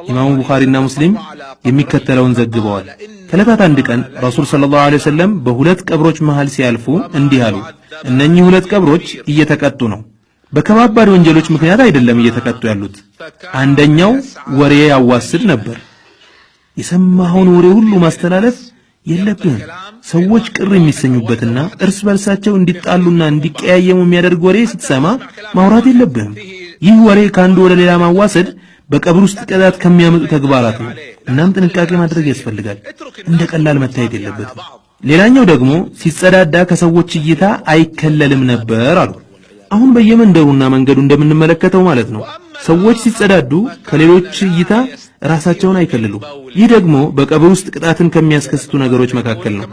ኢማሙ ቡኻሪና ሙስሊም የሚከተለውን ዘግበዋል። ከለታት አንድ ቀን ረሱል ሰለላሁ ዐለይሂ ወሰለም በሁለት ቀብሮች መሃል ሲያልፉ እንዲህ አሉ። እነኚህ ሁለት ቀብሮች እየተቀጡ ነው። በከባባድ ወንጀሎች ምክንያት አይደለም እየተቀጡ ያሉት። አንደኛው ወሬ ያዋስድ ነበር። የሰማኸውን ወሬ ሁሉ ማስተላለፍ የለብህም። ሰዎች ቅር የሚሰኙበትና እርስ በርሳቸው እንዲጣሉና እንዲቀያየሙ የሚያደርግ ወሬ ስትሰማ ማውራት የለብህም። ይህ ወሬ ከአንዱ ወደ ሌላ ማዋሰድ በቀብር ውስጥ ቅጣት ከሚያመጡ ተግባራት ነው። እናም ጥንቃቄ ማድረግ ያስፈልጋል። እንደ ቀላል መታየት የለበትም። ሌላኛው ደግሞ ሲጸዳዳ ከሰዎች እይታ አይከለልም ነበር አሉ። አሁን በየመንደሩና መንገዱ እንደምንመለከተው ማለት ነው። ሰዎች ሲጸዳዱ ከሌሎች እይታ ራሳቸውን አይከልሉ። ይህ ደግሞ በቀብር ውስጥ ቅጣትን ከሚያስከስቱ ነገሮች መካከል ነው።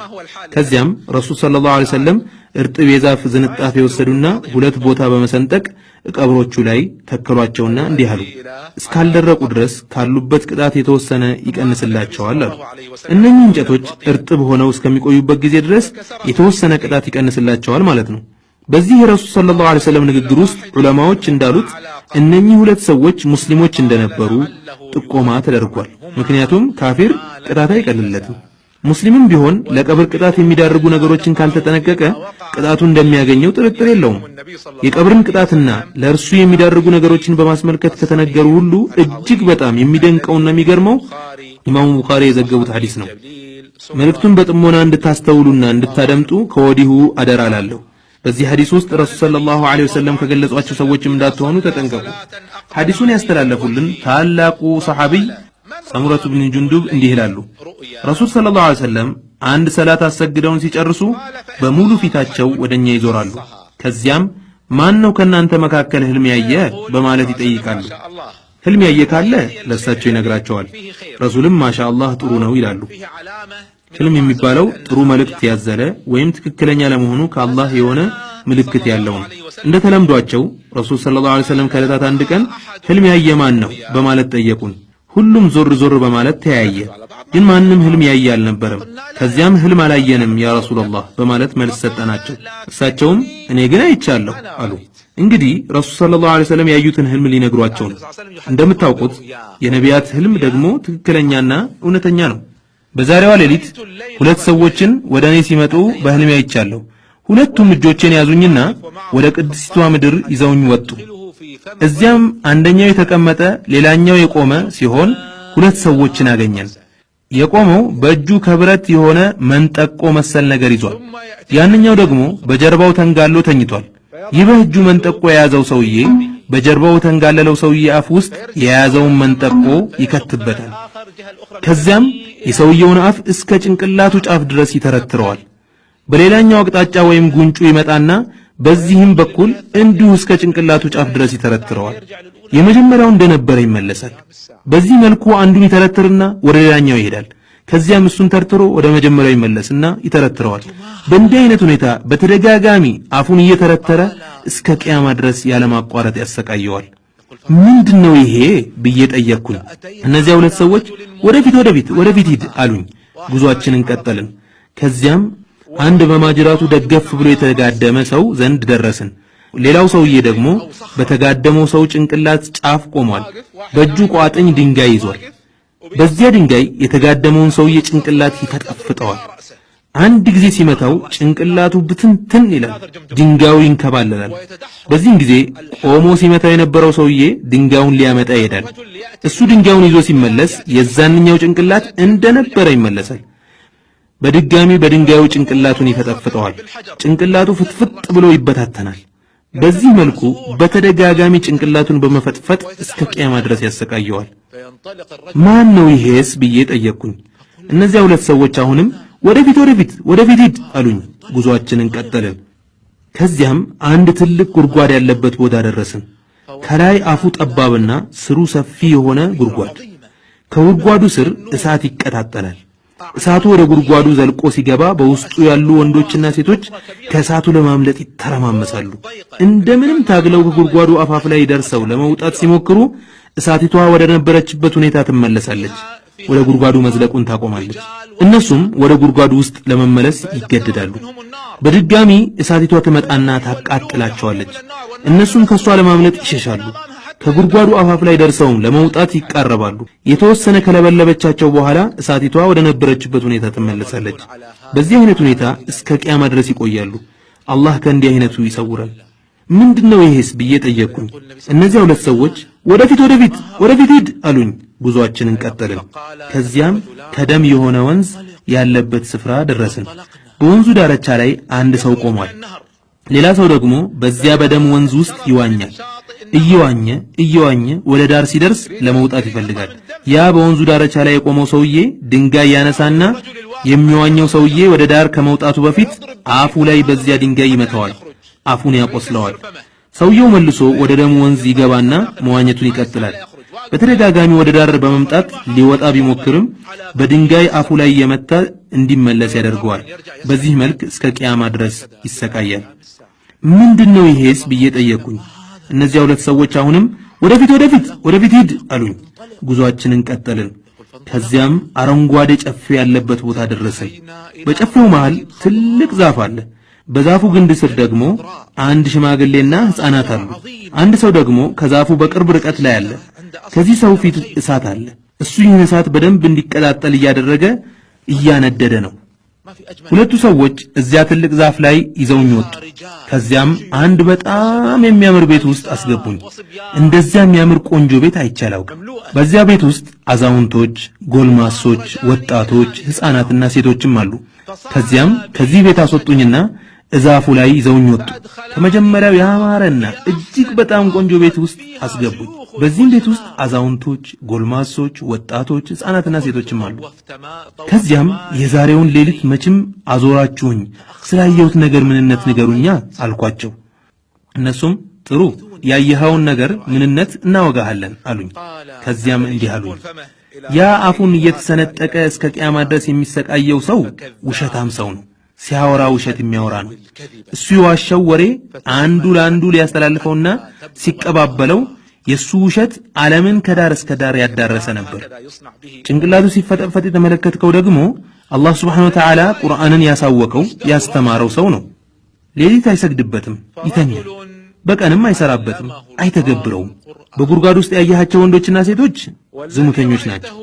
ከዚያም ረሱል ሰለላሁ ዐለይሂ ወሰለም እርጥብ የዛፍ ዝንጣፍ የወሰዱና ሁለት ቦታ በመሰንጠቅ ቀብሮቹ ላይ ተከሏቸውና እንዲህ አሉ። እስካልደረቁ ድረስ ካሉበት ቅጣት የተወሰነ ይቀንስላቸዋል አሉ። እነኚህ እንጨቶች እርጥብ ሆነው እስከሚቆዩበት ጊዜ ድረስ የተወሰነ ቅጣት ይቀንስላቸዋል ማለት ነው። በዚህ ረሱል ሰለላሁ ዐለይሂ ወሰለም ንግግር ውስጥ ዑለማዎች እንዳሉት እነኚህ ሁለት ሰዎች ሙስሊሞች እንደነበሩ ጥቆማ ተደርጓል። ምክንያቱም ካፊር ቅጣት አይቀልለትም። ሙስሊምም ቢሆን ለቀብር ቅጣት የሚዳርጉ ነገሮችን ካልተጠነቀቀ ቅጣቱ እንደሚያገኘው ጥርጥር የለውም። የቀብርን ቅጣትና ለእርሱ የሚዳርጉ ነገሮችን በማስመልከት ከተነገሩ ሁሉ እጅግ በጣም የሚደንቀውና የሚገርመው ኢማሙ ቡኻሪ የዘገቡት ሐዲስ ነው። መልእክቱን በጥሞና እንድታስተውሉና እንድታደምጡ ከወዲሁ አደራ እላለሁ። በዚህ ሐዲስ ውስጥ ረሱል ሰለላሁ ዐለይሂ ወሰለም ከገለጿቸው ሰዎችም እንዳትሆኑ ተጠንቀቁ። ሐዲሱን ያስተላለፉልን ታላቁ ሰሐቢይ ሰሙረቱ ብን ጁንዱብ እንዲህ ይላሉ። ረሱል ሰለላሁ ዐለይሂ ወሰለም አንድ ሰላት አሰግደውን ሲጨርሱ በሙሉ ፊታቸው ወደኛ ይዞራሉ። ከዚያም ማን ነው ከናንተ መካከል ህልም ያየ በማለት ይጠይቃሉ። ህልም ያየ ካለ ለእሳቸው ይነግራቸዋል። ረሱልም ማሻአላህ ጥሩ ነው ይላሉ። ህልም የሚባለው ጥሩ መልእክት ያዘለ ወይም ትክክለኛ ለመሆኑ ከአላህ የሆነ ምልክት ያለው ነው። እንደተለምዷቸው ረሱል ሰለላሁ ዐለይሂ ወሰለም ከዕለታት አንድ ቀን ህልም ያየ ማን ነው በማለት ጠየቁን። ሁሉም ዞር ዞር በማለት ተያየ፣ ግን ማንም ህልም ያየ አልነበረም። ከዚያም ህልም አላየንም ያ ረሱላህ በማለት መልስ ሰጠናቸው። እሳቸውም እኔ ግን አይቻለሁ አሉ። እንግዲህ ረሱል ሰለላሁ ዐለይሂ ወሰለም ያዩትን ህልም ሊነግሯቸው ነው። እንደምታውቁት የነቢያት ህልም ደግሞ ትክክለኛና እውነተኛ ነው። በዛሬዋ ሌሊት ሁለት ሰዎችን ወደ እኔ ሲመጡ በህልሜ አይቻለሁ። ሁለቱም እጆቼን ያዙኝና ወደ ቅድስቷ ምድር ይዘውኝ ወጡ። እዚያም አንደኛው የተቀመጠ ሌላኛው የቆመ ሲሆን ሁለት ሰዎችን አገኘን። የቆመው በእጁ ከብረት የሆነ መንጠቆ መሰል ነገር ይዟል። ያንኛው ደግሞ በጀርባው ተንጋሎ ተኝቷል። ይህ በእጁ መንጠቆ የያዘው ሰውዬ በጀርባው ተንጋለለው ሰውዬ አፍ ውስጥ የያዘውን መንጠቆ ይከትበታል። ከዚያም የሰውየውን አፍ እስከ ጭንቅላቱ ጫፍ ድረስ ይተረትረዋል። በሌላኛው አቅጣጫ ወይም ጉንጩ ይመጣና በዚህም በኩል እንዲሁ እስከ ጭንቅላቱ ጫፍ ድረስ ይተረትረዋል። የመጀመሪያው እንደነበረ ይመለሳል። በዚህ መልኩ አንዱን ይተረትርና ወደ ሌላኛው ይሄዳል። ከዚያም እሱን ተርትሮ ወደ መጀመሪያው ይመለስና ይተረትረዋል። በእንዲህ አይነት ሁኔታ በተደጋጋሚ አፉን እየተረተረ እስከ ቂያማ ድረስ ያለማቋረጥ ያሰቃየዋል። ምንድነው ይሄ ብዬ ጠየቅኩኝ። እነዚያ ሁለት ሰዎች ወደፊት ሂድ አሉኝ። ጉዟችንን ቀጠልን። ከዚያም አንድ በማጅራቱ ደገፍ ብሎ የተጋደመ ሰው ዘንድ ደረስን። ሌላው ሰውዬ ደግሞ በተጋደመው ሰው ጭንቅላት ጫፍ ቆሟል። በእጁ ቋጥኝ ድንጋይ ይዟል። በዚያ ድንጋይ የተጋደመውን ሰውዬ ጭንቅላት ይፈጠፍጠዋል። አንድ ጊዜ ሲመታው ጭንቅላቱ ብትንትን ይላል፣ ድንጋዩ ይንከባለላል። በዚህም ጊዜ ቆሞ ሲመታው የነበረው ሰውዬ ድንጋዩን ሊያመጣ ይሄዳል። እሱ ድንጋዩን ይዞ ሲመለስ የዛንኛው ጭንቅላት እንደነበረ ይመለሳል። በድጋሚ በድንጋዩ ጭንቅላቱን ይፈጠፍጠዋል። ጭንቅላቱ ፍጥፍጥ ብሎ ይበታተናል። በዚህ መልኩ በተደጋጋሚ ጭንቅላቱን በመፈጥፈጥ እስከ ቂያማ ድረስ ያሰቃየዋል። ማን ነው ይሄስ ብዬ ጠየቅኩኝ። እነዚያ ሁለት ሰዎች አሁንም ወደፊት ሂድ አሉኝ። ጉዟችንን ቀጠልን። ከዚያም አንድ ትልቅ ጉድጓድ ያለበት ቦታ ደረስን። ከላይ አፉ ጠባብና ስሩ ሰፊ የሆነ ጉድጓድ። ከጉድጓዱ ስር እሳት ይቀጣጠላል። እሳቱ ወደ ጉድጓዱ ዘልቆ ሲገባ በውስጡ ያሉ ወንዶችና ሴቶች ከእሳቱ ለማምለጥ ይተረማመሳሉ። እንደምንም ታግለው ከጉድጓዱ አፋፍ ላይ ደርሰው ለመውጣት ሲሞክሩ እሳቲቷ ወደ ነበረችበት ሁኔታ ትመለሳለች። ወደ ጉድጓዱ መዝለቁን ታቆማለች። እነሱም ወደ ጉድጓዱ ውስጥ ለመመለስ ይገደዳሉ። በድጋሚ እሳቲቷ ትመጣና ታቃጥላቸዋለች። እነሱም ከሷ ለማምለጥ ይሸሻሉ። ከጉድጓዱ አፋፍ ላይ ደርሰው ለመውጣት ይቃረባሉ። የተወሰነ ከለበለበቻቸው በኋላ እሳቲቷ ወደ ነበረችበት ሁኔታ ትመለሳለች። በዚህ አይነት ሁኔታ እስከ ቂያማ ድረስ ይቆያሉ። አላህ ከእንዲህ አይነቱ ይሰውራል። ምንድነው ይሄስ ብዬ ጠየቅኩኝ። እነዚያ ሁለት ሰዎች ወደፊት ሂድ አሉኝ። ጉዟችንን ቀጠልን። ከዚያም ከደም የሆነ ወንዝ ያለበት ስፍራ ደረስን። በወንዙ ዳርቻ ላይ አንድ ሰው ቆሟል። ሌላ ሰው ደግሞ በዚያ በደም ወንዝ ውስጥ ይዋኛል። እየዋኘ ወደ ዳር ሲደርስ ለመውጣት ይፈልጋል። ያ በወንዙ ዳርቻ ላይ የቆመው ሰውዬ ድንጋይ ያነሳና የሚዋኘው ሰውዬ ወደ ዳር ከመውጣቱ በፊት አፉ ላይ በዚያ ድንጋይ ይመታዋል፣ አፉን ያቆስለዋል። ሰውየው መልሶ ወደ ደሙ ወንዝ ይገባና መዋኘቱን ይቀጥላል። በተደጋጋሚ ወደ ዳር በመምጣት ሊወጣ ቢሞክርም በድንጋይ አፉ ላይ የመታ እንዲመለስ ያደርገዋል። በዚህ መልክ እስከ ቂያማ ድረስ ይሰቃያል። ምንድነው ይሄስ ብዬ ጠየቅኩኝ። እነዚያ ሁለት ሰዎች አሁንም ወደፊት ሂድ አሉኝ። ጉዟችንን ቀጠልን። ከዚያም አረንጓዴ ጨፌ ያለበት ቦታ ደረስን። በጨፌው መሃል ትልቅ ዛፍ አለ። በዛፉ ግንድ ስር ደግሞ አንድ ሽማግሌና ሕፃናት አሉ። አንድ ሰው ደግሞ ከዛፉ በቅርብ ርቀት ላይ አለ። ከዚህ ሰው ፊት እሳት አለ። እሱ ይህን እሳት በደንብ እንዲቀጣጠል እያደረገ እያነደደ ነው። ሁለቱ ሰዎች እዚያ ትልቅ ዛፍ ላይ ይዘውኝ ወጡ። ከዚያም አንድ በጣም የሚያምር ቤት ውስጥ አስገቡኝ። እንደዚያ የሚያምር ቆንጆ ቤት አይቻላውቅም። በዚያ ቤት ውስጥ አዛውንቶች፣ ጎልማሶች፣ ወጣቶች፣ ሕፃናትና ሴቶችም አሉ። ከዚያም ከዚህ ቤት አስወጡኝና እዛፉ ላይ ይዘውኝ ወጡ። ከመጀመሪያው ያማረና እጅግ በጣም ቆንጆ ቤት ውስጥ አስገቡኝ። በዚህም ቤት ውስጥ አዛውንቶች፣ ጎልማሶች፣ ወጣቶች፣ ሕፃናትና ሴቶችም አሉ። ከዚያም የዛሬውን ሌሊት መቼም አዞራችሁኝ፣ ስላየሁት ነገር ምንነት ንገሩኛ አልኳቸው። እነሱም ጥሩ፣ ያየኸውን ነገር ምንነት እናወጋሃለን አሉኝ። ከዚያም እንዲህ አሉኝ፣ ያ አፉን እየተሰነጠቀ እስከ ቂያማ ድረስ የሚሰቃየው ሰው ውሸታም ሰው ነው። ሲያወራ ውሸት የሚያወራ ነው። እሱ የዋሸው ወሬ አንዱ ለአንዱ ሊያስተላልፈውና ሲቀባበለው የሱ ውሸት ዓለምን ከዳር እስከ ዳር ያዳረሰ ነበር። ጭንቅላቱ ሲፈጠፈጥ የተመለከተው ደግሞ አላህ Subhanahu Wa Ta'ala ቁርአንን ያሳወቀው ያስተማረው ሰው ነው። ሌሊት አይሰግድበትም፣ ይተኛል። በቀንም አይሰራበትም፣ አይተገብረውም። በጉድጓድ ውስጥ ያያቸው ወንዶችና ሴቶች ዝሙተኞች ናቸው።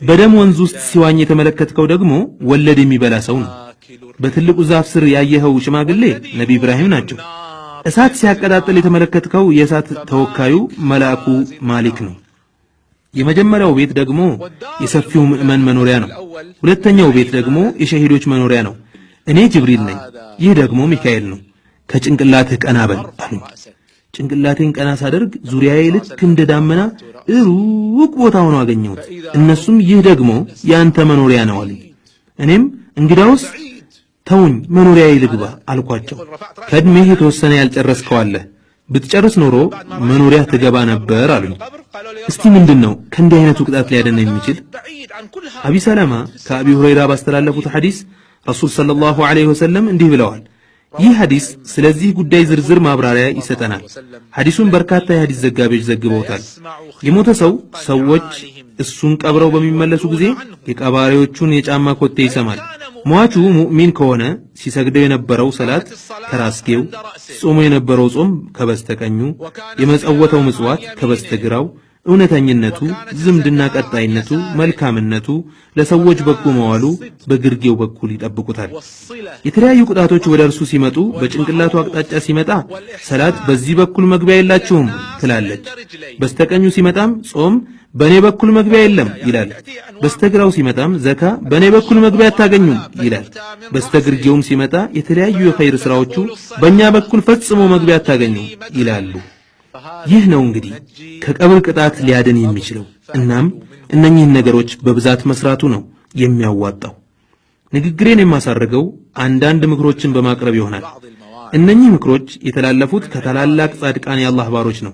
በደም ወንዝ ውስጥ ሲዋኝ የተመለከተው ደግሞ ወለድ የሚበላ ሰው ነው። በትልቁ ዛፍ ስር ያየኸው ሽማግሌ ነብይ ኢብራሂም ናቸው። እሳት ሲያቀጣጥል የተመለከተው የእሳት ተወካዩ መልአኩ ማሊክ ነው። የመጀመሪያው ቤት ደግሞ የሰፊው ምእመን መኖሪያ ነው። ሁለተኛው ቤት ደግሞ የሸሂዶች መኖሪያ ነው። እኔ ጅብሪል ነኝ፣ ይህ ደግሞ ሚካኤል ነው። ከጭንቅላትህ ቀና በል አሉኝ። ጭንቅላቴን ቀና ሳደርግ ዙሪያዬ ልክ እንደ ዳመና ሩቅ ቦታ ሆኖ አገኘሁት። እነሱም ይህ ደግሞ ያንተ መኖሪያ ነው አሉኝ። እኔም እንግዳውስ ተውኝ መኖሪያዬ ልግባ አልኳቸው። ከእድሜህ የተወሰነ ያልጨረስከው አለ፣ ብትጨርስ ኖሮ መኖሪያ ትገባ ነበር አሉኝ። እስቲ ምንድነው ከእንዲህ አይነቱ ቅጣት ሊያደን የሚችል? አቢ ሰለማ ከአቢ ሁረይራ ባስተላለፉት ሐዲስ ረሱል ሰለላሁ ዐለይሂ ወሰለም እንዲህ ብለዋል። ይህ ሐዲስ ስለዚህ ጉዳይ ዝርዝር ማብራሪያ ይሰጠናል። ሐዲሱን በርካታ የሐዲስ ዘጋቢዎች ዘግበውታል። የሞተ ሰዎች እሱን ቀብረው በሚመለሱ ጊዜ የቀባሪዎቹን የጫማ ኮቴ ይሰማል። ሟቹ ሙእሚን ከሆነ ሲሰግደው የነበረው ሰላት ከራስጌው፣ ጾሙ የነበረው ጾም ከበስተቀኙ፣ የመጸወተው ምጽዋት ከበስተግራው፣ እውነተኝነቱ፣ ዝምድና ቀጣይነቱ፣ መልካምነቱ፣ ለሰዎች በጎ መዋሉ በግርጌው በኩል ይጠብቁታል። የተለያዩ ቅጣቶች ወደ እርሱ ሲመጡ በጭንቅላቱ አቅጣጫ ሲመጣ ሰላት በዚህ በኩል መግቢያ የላችሁም ትላለች። በስተቀኙ ሲመጣም ጾም በኔ በኩል መግቢያ የለም ይላል። በስተግራው ሲመጣም ዘካ በኔ በኩል መግቢያ አታገኙም ይላል። በስተግርጌውም ሲመጣ የተለያዩ የኸይር ስራዎቹ በእኛ በኩል ፈጽሞ መግቢያ አታገኙም ይላሉ። ይህ ነው እንግዲህ ከቀብር ቅጣት ሊያድን የሚችለው። እናም እነኚህን ነገሮች በብዛት መስራቱ ነው የሚያዋጣው። ንግግሬን የማሳረገው አንዳንድ ምክሮችን በማቅረብ ይሆናል። እነኚህ ምክሮች የተላለፉት ከታላላቅ ጻድቃን የአላህ ባሮች ነው።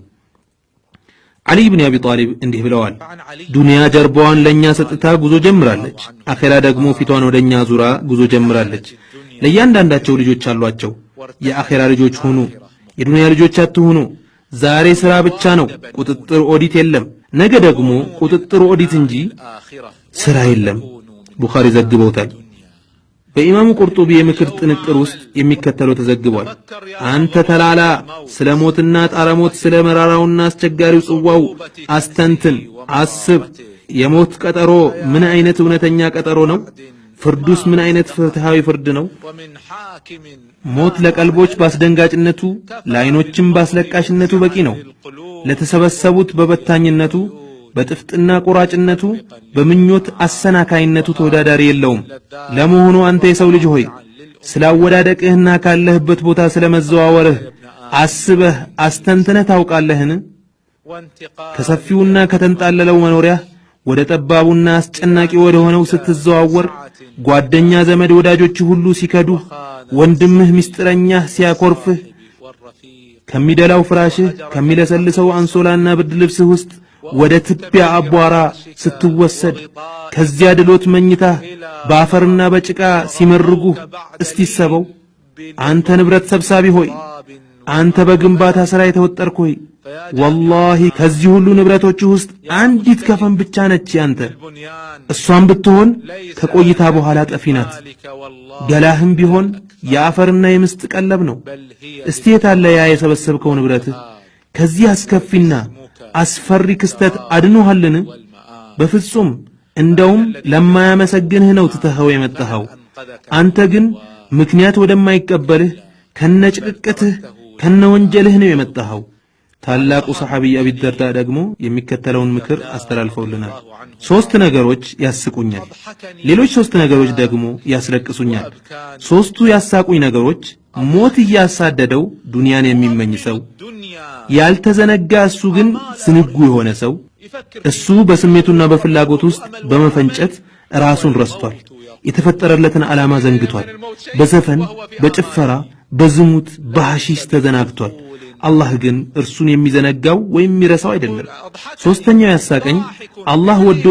ዓሊ ኢብኑ አቢ ጣሊብ እንዲህ ብለዋል፣ ዱንያ ጀርባዋን ለኛ ሰጥታ ጉዞ ጀምራለች፣ አኺራ ደግሞ ፊቷን ወደኛ ዙራ ጉዞ ጀምራለች። ለእያንዳንዳቸው ልጆች አሏቸው። የአኺራ ልጆች ሁኑ፣ የዱንያ ልጆች አትሁኑ። ዛሬ ስራ ብቻ ነው፣ ቁጥጥር ኦዲት የለም። ነገ ደግሞ ቁጥጥር ኦዲት እንጂ ስራ የለም። ቡኻሪ ዘግበውታል። በኢማሙ ቁርጡቢ የምክር ጥንቅር ውስጥ የሚከተለው ተዘግቧል። አንተ ተላላ ስለ ሞትና ጣረሞት ስለ መራራውና አስቸጋሪው ጽዋው አስተንትን፣ አስብ። የሞት ቀጠሮ ምን አይነት እውነተኛ ቀጠሮ ነው? ፍርዱስ ምን አይነት ፍትሃዊ ፍርድ ነው? ሞት ለቀልቦች ባስደንጋጭነቱ ለአይኖችም ባስለቃሽነቱ በቂ ነው። ለተሰበሰቡት በበታኝነቱ በጥፍጥና ቆራጭነቱ በምኞት አሰናካይነቱ ተወዳዳሪ የለውም። ለመሆኑ አንተ የሰው ልጅ ሆይ ስላወዳደቅህና ካለህበት ቦታ ስለመዘዋወርህ አስበህ አስተንትነህ ታውቃለህን? ከሰፊውና ከተንጣለለው መኖሪያ ወደ ጠባቡና አስጨናቂ ወደ ሆነው ስትዘዋወር ጓደኛ ዘመድ ወዳጆች ሁሉ ሲከዱህ ወንድምህ ሚስጥረኛህ ሲያኮርፍህ ከሚደላው ፍራሽህ ከሚለሰልሰው አንሶላና ብርድ ልብስህ ውስጥ ወደ ትቢያ አቧራ ስትወሰድ ከዚያ ድሎት መኝታህ በአፈርና በጭቃ ሲመርጉህ እስቲሰበው አንተ ንብረት ሰብሳቢ ሆይ አንተ በግንባታ ሥራ የተወጠርክ ሆይ ወላሂ ከዚህ ሁሉ ንብረቶች ውስጥ አንዲት ከፈን ብቻ ነች ያንተ። እሷም ብትሆን ከቆይታ በኋላ ጠፊ ናት። ገላህም ቢሆን የአፈርና የምስጥ ቀለብ ነው። እስቲ የታለ ያ የሰበሰብከው ንብረትህ? ከዚህ አስከፊና አስፈሪ ክስተት አድኖሃልን? በፍጹም እንደውም ለማያመሰግንህ ነው ትተኸው የመጣኸው። አንተ ግን ምክንያት ወደማይቀበልህ ከነጭቅቅትህ ከነወንጀልህ ነው የመጣኸው። ታላቁ ሰሐቢ አቢ ደርዳ ደግሞ የሚከተለውን ምክር አስተላልፈውልናል። 3 ነገሮች ያስቁኛል፣ ሌሎች 3 ነገሮች ደግሞ ያስለቅሱኛል። 3ቱ ያሳቁኝ ነገሮች ሞት እያሳደደው ዱንያን የሚመኝ ሰው፣ ያልተዘነጋ እሱ ግን ዝንጉ የሆነ ሰው፣ እሱ በስሜቱና በፍላጎት ውስጥ በመፈንጨት ራሱን ረስቷል፣ የተፈጠረለትን ዓላማ ዘንግቷል፣ በዘፈን በጭፈራ በዝሙት በሐሺሽ ተዘናግቷል። አላህ ግን እርሱን የሚዘነጋው ወይም የሚረሳው አይደለም። 3ኛው ያሳቀኝ አላህ ወዶ